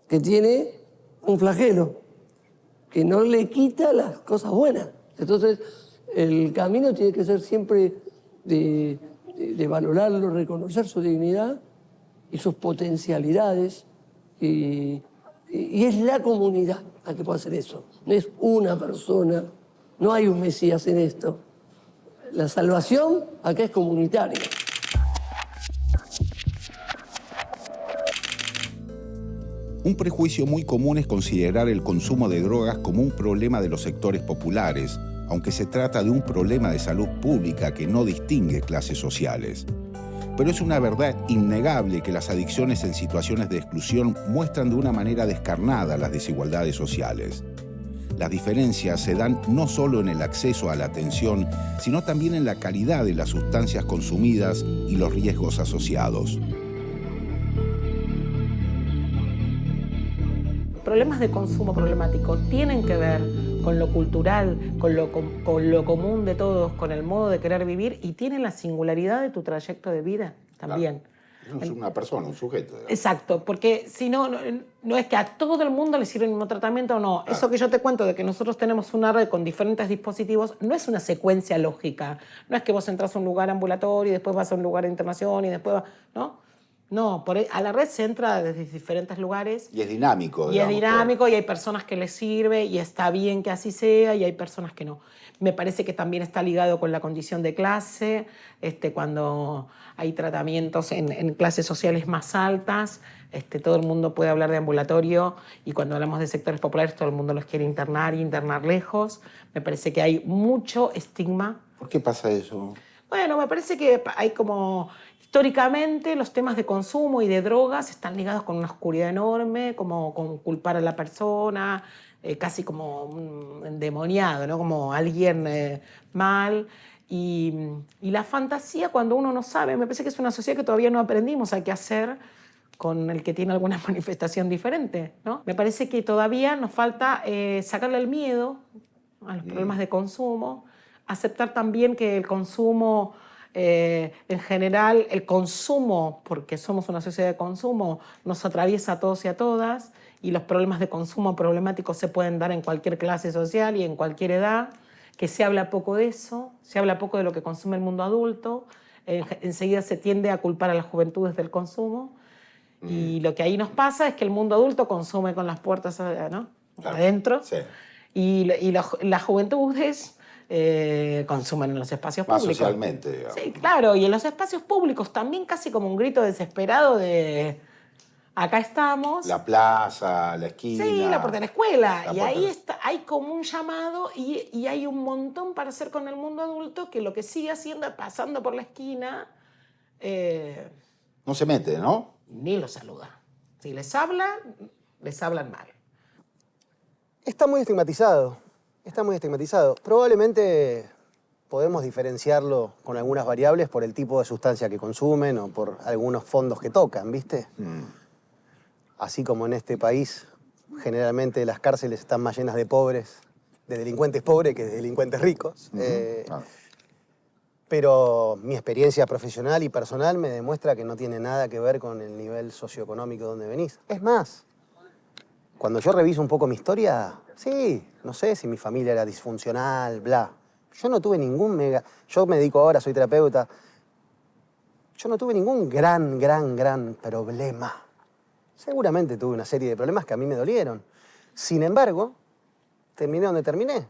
que tiene un flagelo, que no le quita las cosas buenas. Entonces, el camino tiene que ser siempre de valorarlo, reconocer su dignidad y sus potencialidades. Y es la comunidad la que puede hacer eso. No es una persona, no hay un Mesías en esto. La salvación acá es comunitaria. Un prejuicio muy común es considerar el consumo de drogas como un problema de los sectores populares, aunque se trata de un problema de salud pública que no distingue clases sociales. Pero es una verdad innegable que las adicciones en situaciones de exclusión muestran de una manera descarnada las desigualdades sociales. Las diferencias se dan no solo en el acceso a la atención, sino también en la calidad de las sustancias consumidas y los riesgos asociados. Problemas de consumo problemático tienen que ver con lo cultural, con lo común de todos, con el modo de querer vivir, y tienen la singularidad de tu trayecto de vida también. Claro. Es una persona, un sujeto. Digamos. Exacto, porque si no, no es que a todo el mundo le sirve el mismo tratamiento o no. Claro. Eso que yo te cuento de que nosotros tenemos una red con diferentes dispositivos no es una secuencia lógica. No es que vos entras a un lugar ambulatorio y después vas a un lugar de internación y después vas, ¿no? No, a la red se entra desde diferentes lugares. Y es dinámico. Y es dinámico, y hay personas que les sirve, y está bien que así sea, y hay personas que no. Me parece que también está ligado con la condición de clase, cuando hay tratamientos en clases sociales más altas, todo el mundo puede hablar de ambulatorio, y cuando hablamos de sectores populares todo el mundo los quiere internar y internar lejos. Me parece que hay mucho estigma. ¿Por qué pasa eso? Bueno, me parece que hay como... Históricamente los temas de consumo y de drogas están ligados con una oscuridad enorme, como con culpar a la persona, casi como un endemoniado, ¿no? Como alguien mal. Y la fantasía, cuando uno no sabe, me parece que es una sociedad que todavía no aprendimos a qué hacer con el que tiene alguna manifestación diferente, ¿no? Me parece que todavía nos falta sacarle el miedo a los problemas de consumo, aceptar también que el consumo... en general, el consumo, porque somos una sociedad de consumo, nos atraviesa a todos y a todas, y los problemas de consumo problemáticos se pueden dar en cualquier clase social y en cualquier edad, que se habla poco de eso, se habla poco de lo que consume el mundo adulto, enseguida se tiende a culpar a las juventudes del consumo, y lo que ahí nos pasa es que el mundo adulto consume con las puertas, ¿no? Claro. Adentro, sí. Y las juventudes consumen en los espacios Más públicos. socialmente, digamos. Sí, claro, y en los espacios públicos también casi como un grito desesperado de acá estamos. La plaza, la esquina. Sí, la puerta de la escuela. La Y puerta ahí de la- está, hay como un llamado y hay un montón para hacer con el mundo adulto que lo que sigue haciendo es pasando por la esquina, No se mete, ¿no? ni lo saluda. Si les hablan mal. Está muy estigmatizado. Está muy estigmatizado. Probablemente podemos diferenciarlo con algunas variables por el tipo de sustancia que consumen o por algunos fondos que tocan, ¿viste? Así como en este país, generalmente las cárceles están más llenas de pobres, de delincuentes pobres que de delincuentes ricos. Claro. Pero mi experiencia profesional y personal me demuestra que no tiene nada que ver con el nivel socioeconómico donde venís. Es más, cuando yo reviso un poco mi historia, sí, no sé si mi familia era disfuncional, bla. Yo no tuve ningún mega... Yo me dedico ahora, soy terapeuta. Yo no tuve ningún gran problema. Seguramente tuve una serie de problemas que a mí me dolieron. Sin embargo, terminé donde terminé.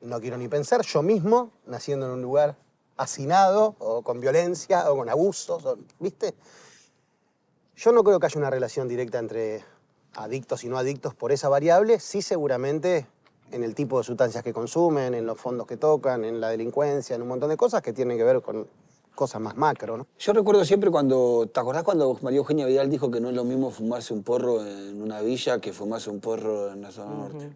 No quiero ni pensar, yo mismo, naciendo en un lugar hacinado, o con violencia, o con abusos, ¿viste? Yo no creo que haya una relación directa entre adictos y no adictos por esa variable. Sí, seguramente en el tipo de sustancias que consumen, en los fondos que tocan, en la delincuencia, en un montón de cosas que tienen que ver con cosas más macro, ¿no? Yo recuerdo siempre cuando, ¿te acordás cuando María Eugenia Vidal dijo que no es lo mismo fumarse un porro en una villa que fumarse un porro en la zona norte?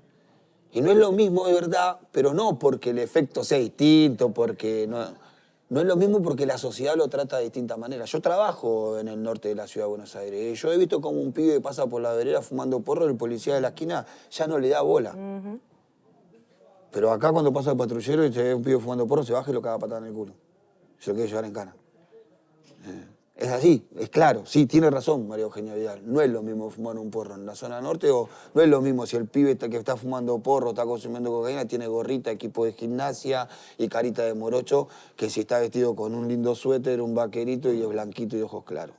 Y no es lo mismo, de verdad, pero no porque el efecto sea distinto, porque no es lo mismo porque la sociedad lo trata de distinta manera. Yo trabajo en el norte de la ciudad de Buenos Aires y yo he visto como un pibe pasa por la vereda fumando porro, el policía de la esquina ya no le da bola. Pero acá cuando pasa el patrullero y se ve un pibe fumando porro, se baja y lo caga patada en el culo. Se lo quiere llevar en cana. Es así, es claro. Sí, tiene razón María Eugenia Vidal. No es lo mismo fumar un porro en la zona norte o no es lo mismo si el pibe que está fumando porro, está consumiendo cocaína, tiene gorrita, equipo de gimnasia y carita de morocho, que si está vestido con un lindo suéter, un vaquerito y es blanquito y ojos claros.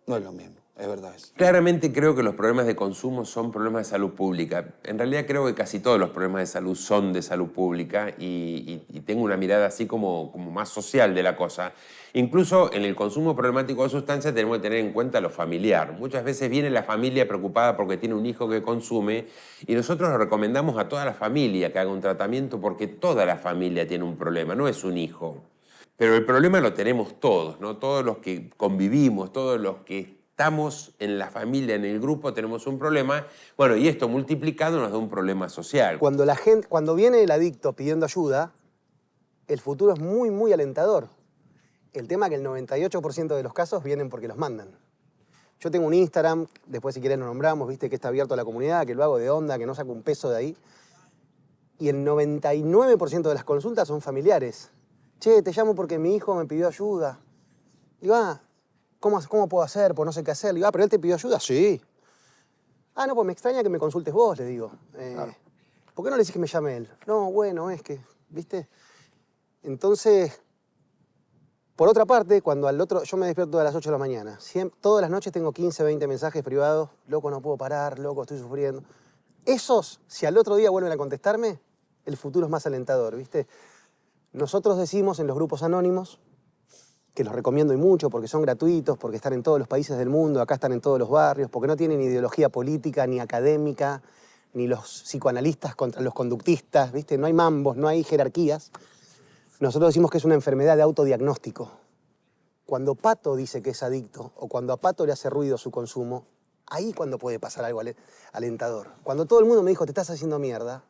No es lo mismo. Es verdad eso. Claramente creo que los problemas de consumo son problemas de salud pública. En realidad creo que casi todos los problemas de salud son de salud pública y tengo una mirada así como más social de la cosa. Incluso en el consumo problemático de sustancias tenemos que tener en cuenta lo familiar. Muchas veces viene la familia preocupada porque tiene un hijo que consume y nosotros le recomendamos a toda la familia que haga un tratamiento porque toda la familia tiene un problema, no es un hijo. Pero el problema lo tenemos todos, ¿no? Todos los que convivimos, todos los que estamos en la familia, en el grupo, tenemos un problema. Bueno, y esto multiplicado nos da un problema social. Cuando viene el adicto pidiendo ayuda, el futuro es muy alentador. El tema es que el 98% de los casos vienen porque los mandan. Yo tengo un Instagram, después si querés lo nombramos, viste que está abierto a la comunidad, que lo hago de onda, que no saco un peso de ahí. Y el 99% de las consultas son familiares. Che, te llamo porque mi hijo me pidió ayuda. Digo, ¿cómo puedo hacer? Pues no sé qué hacer. Le digo, ¿pero él te pidió ayuda? Sí. No, pues me extraña que me consultes vos, le digo. Claro. ¿Por qué no le decís que me llame él? No, bueno, es que, ¿viste? Entonces, por otra parte, cuando yo me despierto a las 8 de la mañana, todas las noches tengo 15, 20 mensajes privados, loco, no puedo parar, loco, estoy sufriendo. Esos, si al otro día vuelven a contestarme, el futuro es más alentador, ¿viste? Nosotros decimos en los grupos anónimos, que los recomiendo y mucho porque son gratuitos, porque están en todos los países del mundo, acá están en todos los barrios, porque no tienen ideología política ni académica, ni los psicoanalistas contra los conductistas, ¿viste? No hay mambos, no hay jerarquías. Nosotros decimos que es una enfermedad de autodiagnóstico. Cuando Pato dice que es adicto o cuando a Pato le hace ruido su consumo, ahí cuando puede pasar algo alentador. Cuando todo el mundo me dijo, te estás haciendo mierda,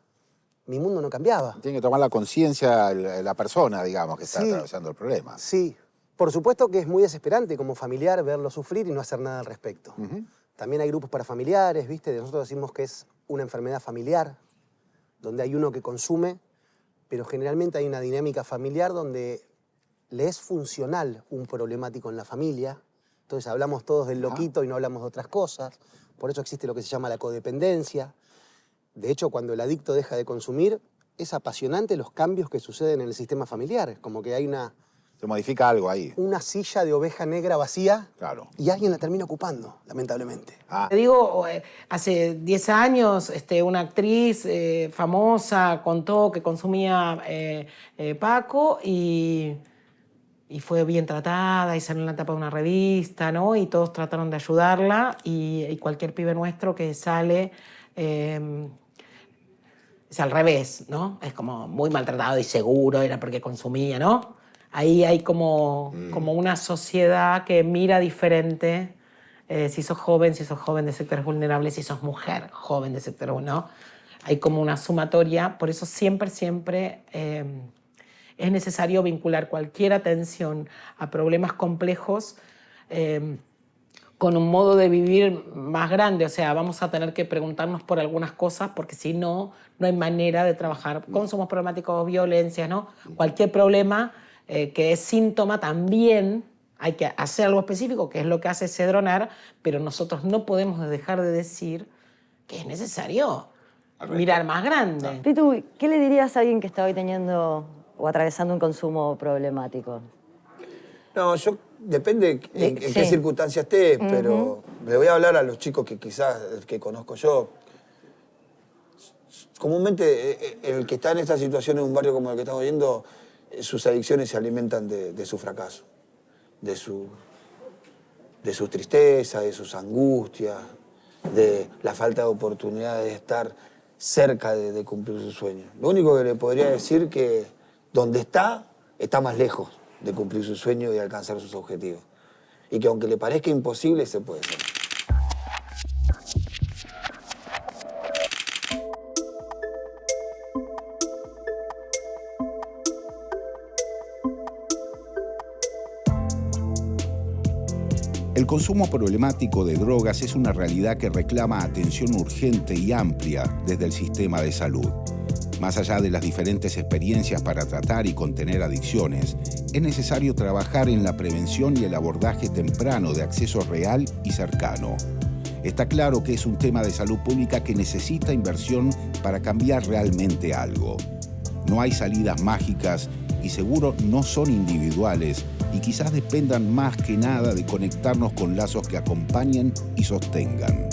mi mundo no cambiaba. Tiene que tomar la conciencia la persona, digamos, que está atravesando el problema. Sí. Por supuesto que es muy desesperante como familiar verlo sufrir y no hacer nada al respecto. También hay grupos para familiares, ¿viste? Nosotros decimos que es una enfermedad familiar, donde hay uno que consume, pero generalmente hay una dinámica familiar donde le es funcional un problemático en la familia. Entonces hablamos todos del loquito y no hablamos de otras cosas. Por eso existe lo que se llama la codependencia. De hecho, cuando el adicto deja de consumir, es apasionante los cambios que suceden en el sistema familiar. Como que hay una Se modifica algo ahí. Una silla de oveja negra vacía Claro. y alguien la termina ocupando, lamentablemente. Te digo, hace 10 años una actriz famosa contó que consumía Paco y fue bien tratada y salió en la tapa de una revista, ¿no? Y todos trataron de ayudarla y cualquier pibe nuestro que sale es al revés, ¿no? Es como muy maltratado y seguro, era porque consumía, ¿no? Ahí hay como una sociedad que mira diferente si sos joven de sectores vulnerables, si sos mujer joven de sectores vulnerables, ¿no? Hay como una sumatoria, por eso siempre es necesario vincular cualquier atención a problemas complejos con un modo de vivir más grande. O sea, vamos a tener que preguntarnos por algunas cosas porque si no, no hay manera de trabajar. Consumos problemáticos, violencias, ¿no? Cualquier problema que es síntoma también hay que hacer algo específico, que es lo que hace Cedronar, pero nosotros no podemos dejar de decir que es necesario mirar más grande. Pitu, ¿qué le dirías a alguien que está hoy teniendo o atravesando un consumo problemático? No, yo depende en qué circunstancias estés, pero le voy a hablar a los chicos que quizás que conozco yo. Comúnmente el que está en esta situación en un barrio como el que estamos viendo, sus adicciones se alimentan de su fracaso, de su tristeza, de sus angustias, de la falta de oportunidad de estar cerca de cumplir sus sueños. Lo único que le podría decir que donde está más lejos de cumplir su sueño y de alcanzar sus objetivos. Y que aunque le parezca imposible, se puede hacer. El consumo problemático de drogas es una realidad que reclama atención urgente y amplia desde el sistema de salud. Más allá de las diferentes experiencias para tratar y contener adicciones, es necesario trabajar en la prevención y el abordaje temprano de acceso real y cercano. Está claro que es un tema de salud pública que necesita inversión para cambiar realmente algo. No hay salidas mágicas y seguro no son individuales y quizás dependan más que nada de conectarnos con lazos que acompañen y sostengan.